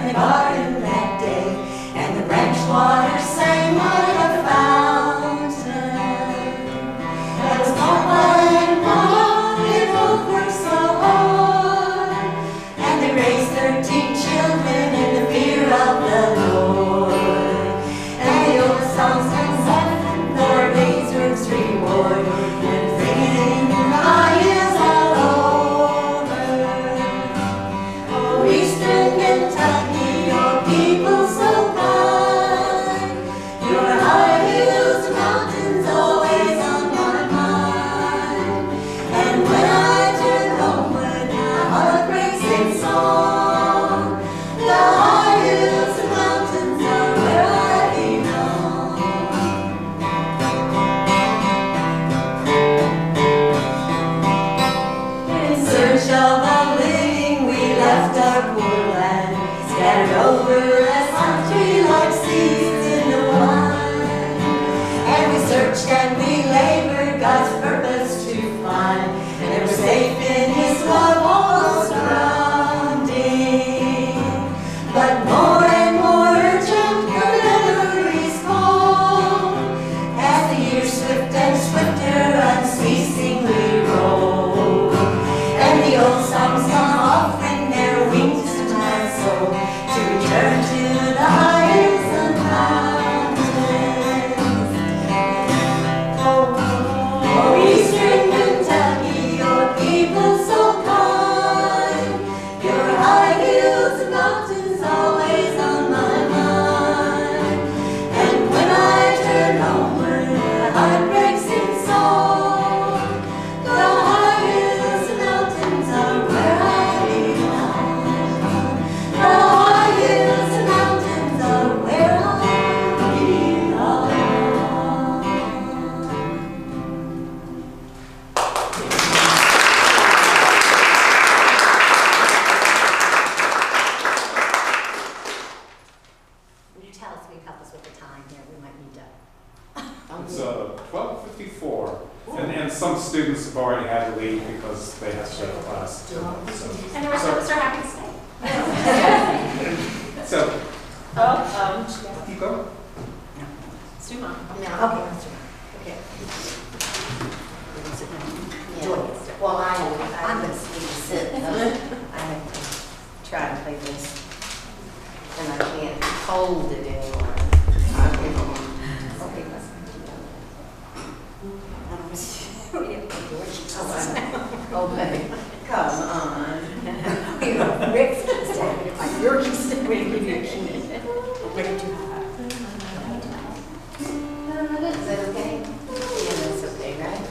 the garden that day, and the branch water sang like a fountain. There was Papa and Mama, they both worked so hard, and they raised 13 children in the fear of the Lord. And the old songs comes up for a day's work's reward, and singing in the highest all over. Oh, Eastern Kentucky, your people so kind, your high hills and mountains always on my mind. And when I turn homeward, my heart breaks in song. The high hills and mountains are where I belong. In search of a living, we left our poor land, scattered over as country like seeds in the wine. And we searched and we labored God's purpose to find, and they were safe in His love all surrounding. But more and more urgent the memories call, as the years swift and swifter unceasingly roll. And the old songs come offering their wings to my soul, to return to the highest of mountains. Oh, Eastern Kentucky, your people so kind, your high hills and mountains always on my mind. And when I turn homeward, my heart breaks in song. The high hills and mountains are where I belong. The high hills and mountains are where I belong. Would you tell us, will you help us with the time here? We might need to. It's 12:54, and some students have already had to leave because they have to go to class. So, And the rest of us are happy to stay. so you go. Stu Mom. No, okay, let's do it. Okay. Joy. Well, I'm I'm going to sit. I have to try to play this, and I can't hold it anymore. Okay, let's okay, come on. Rick's standing, like you're standing. We're going to give you a key. What did you have? Is that okay? Yeah, that's okay, right?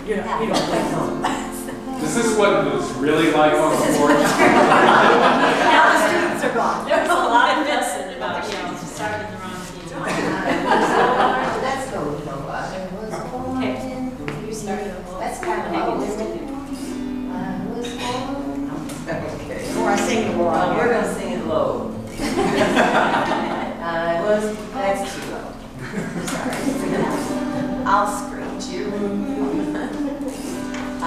You don't play home. Is this what it was really like on the board? Now the students are gone. There was a lot of lesson about, starting the wrong key. Let's go, Noah. Okay. You started. That's kind of low, isn't it? I was born. Okay. The more I sing, the more I We're hear. going to sing it low. That's too low. Sorry. I'll screech you. I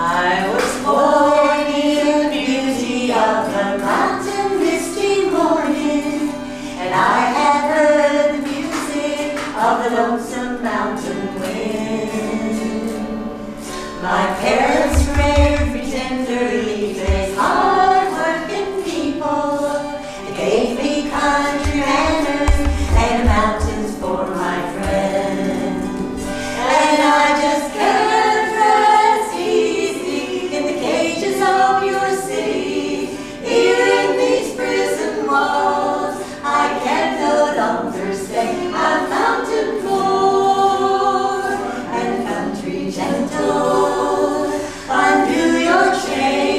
was born in the beauty of the mountain misty morning, and I had heard the music of the lonesome mountain wind. My parents reared me tenderly, faced hard-working people. They gave me country manners and mountains for my friends. And I just can't rest easy in the cages of your city. Here in these prison walls, I can no longer stay. I'm mountain poor and country gentle. Undo your chains.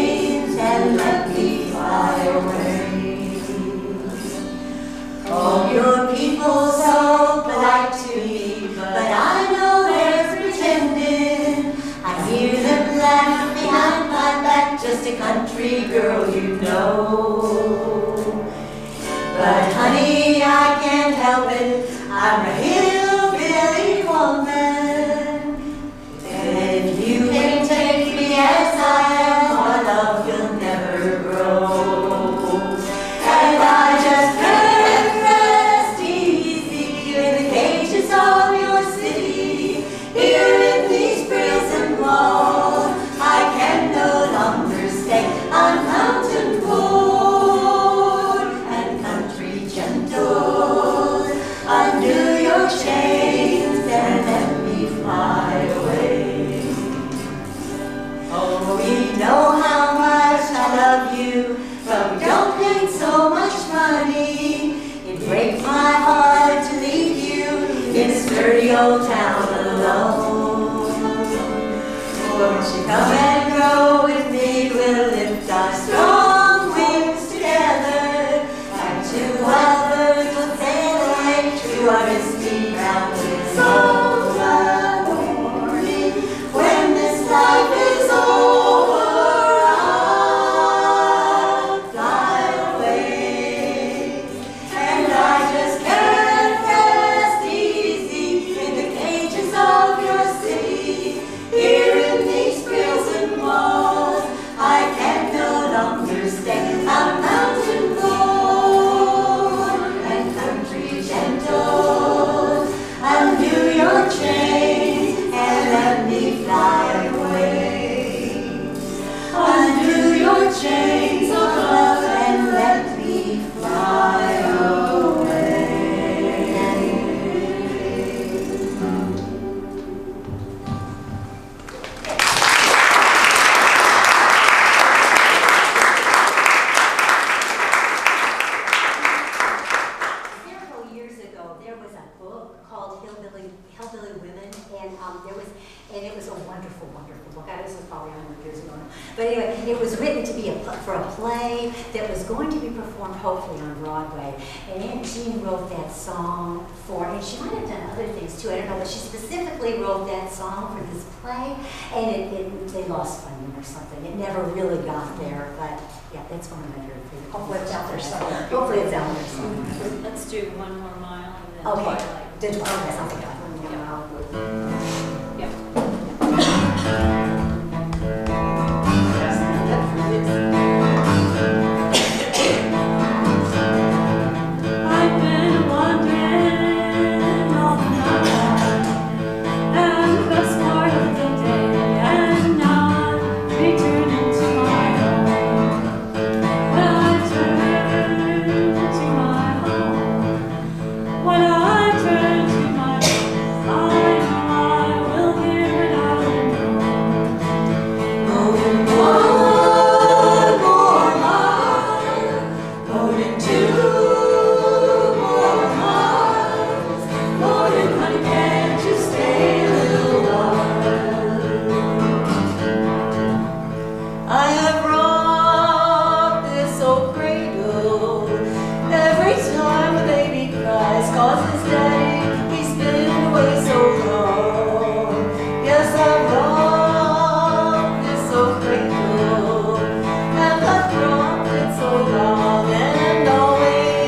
the old town alone. Won't you come and grow with me? We'll lift our strong wings together. Like two wild birds will sail away to our misty mountains. So the morning, when this life is over, I'll fly away. And I just can't rest easy in the cages of your city. Here in these prison walls, I can no longer stay. I'm mountain born and country gentle. Undo your chains and let me fly away. Undo your chains of love and let me fly away. Several years ago, there was a book called Hillbilly Women, and it was a wonderful, wonderful book. This was probably 100 years ago now. But anyway, it was written to be for a play that was going to be performed hopefully on Broadway. And Aunt Jean wrote that song and she might have done other things too, I don't know, but she specifically wrote that song for this play, and they lost funding or something. It never really got there, but yeah, that's one of my favorite things. Hopefully it's out there somewhere. Hopefully it's out there somewhere. Let's do One More Mile and then Okay, Twilight. did something. I've been wandering all the night, and the best part of the day, and now I'm returning to my home. When I turn to my home, when I turn to my home, I know I will hear it out and One more mile, going 2 more miles. Morning, honey, can't you stay a little while? I have rocked this old cradle every time a baby cries, 'cause his daddy, he's been away so long. Yes, I've rocked this old cradle, and I've rocked it so long, and always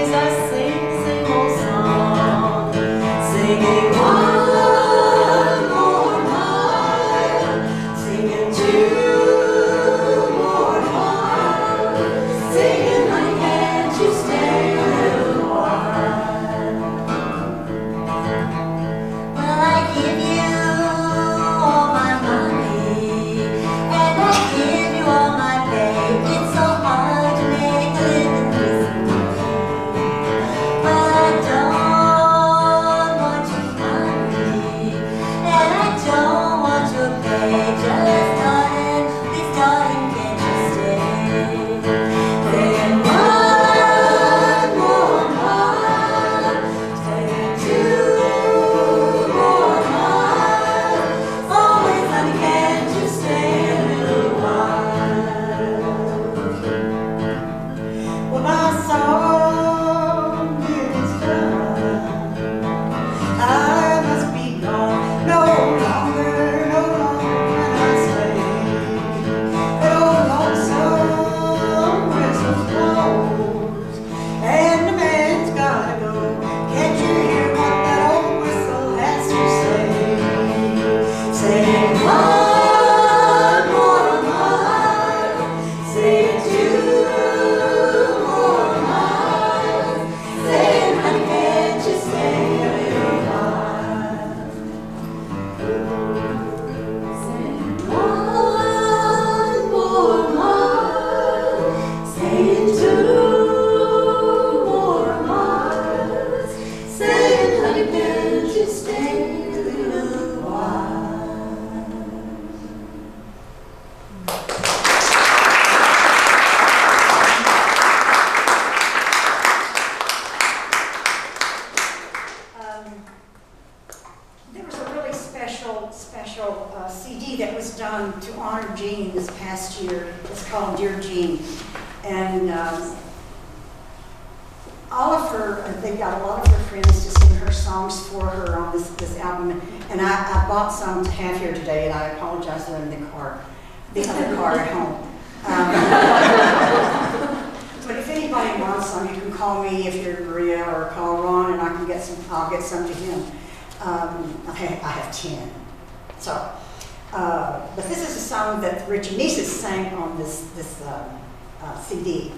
last year. It's called Dear Jean. And all of her, they got a lot of her friends to sing her songs for her on this album. And I bought some to have here today, and I apologize that I'm in the other car at home. But if anybody wants some, you can call me if you're Maria, or call Ron, and I can get some. I'll get some to him. I have 10. So, but this is a song that Richie Nieces sang on this CD,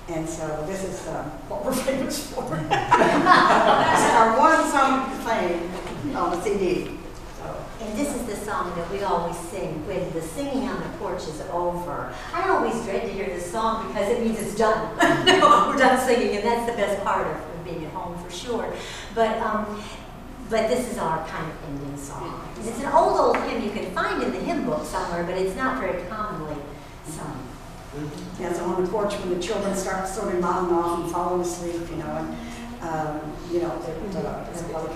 and so this is what we're famous for. This is our one song playing on the CD. And this is the song that we always sing when the singing on the porch is over. I always dread to hear this song because it means it's done. We're done singing, and that's the best part of being at home for sure. But this is our kind of ending song. It's an old hymn you can find in the hymn book somewhere, but it's not very commonly sung. Yeah, so on the porch when the children start sort of nodding off and falling asleep, everybody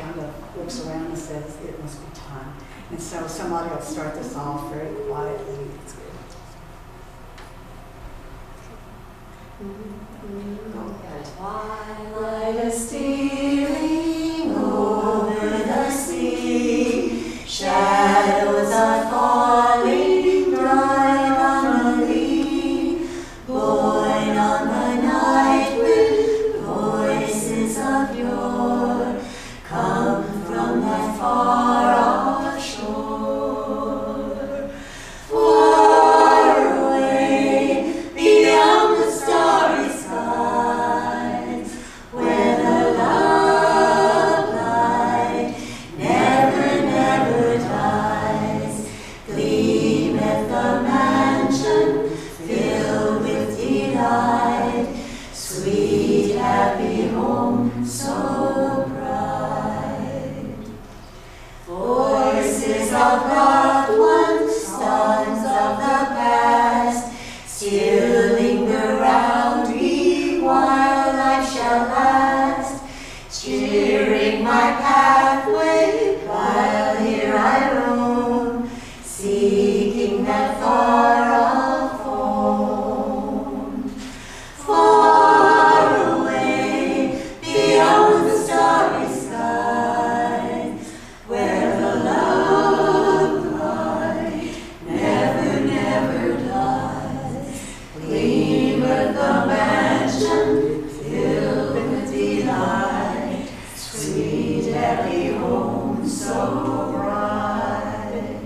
kind of looks around and says, it must be time. And so somebody will start this off very quietly. Twilight is stealing over the sea, shadows are falling dark on the lea, borne on the night wind, voices of yore come from that far off shore. Far away beyond the starry skies, where the love light never, never dies, gleameth the mansion filled with delight, sweet happy home so bright. Voices of loved ones, songs of the past, still linger round me while life shall last, cheering my pathway while here I roam, seeking that far off home. Far away beyond the starry skies, where the love light never, never dies, gleameth the mansion filled with delight, sweet happy home so bright.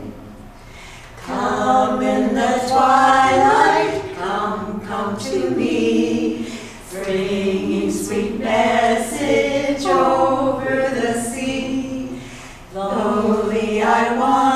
Come in the twilight, come to me, bringing sweet message over the sea. Lonely I wander,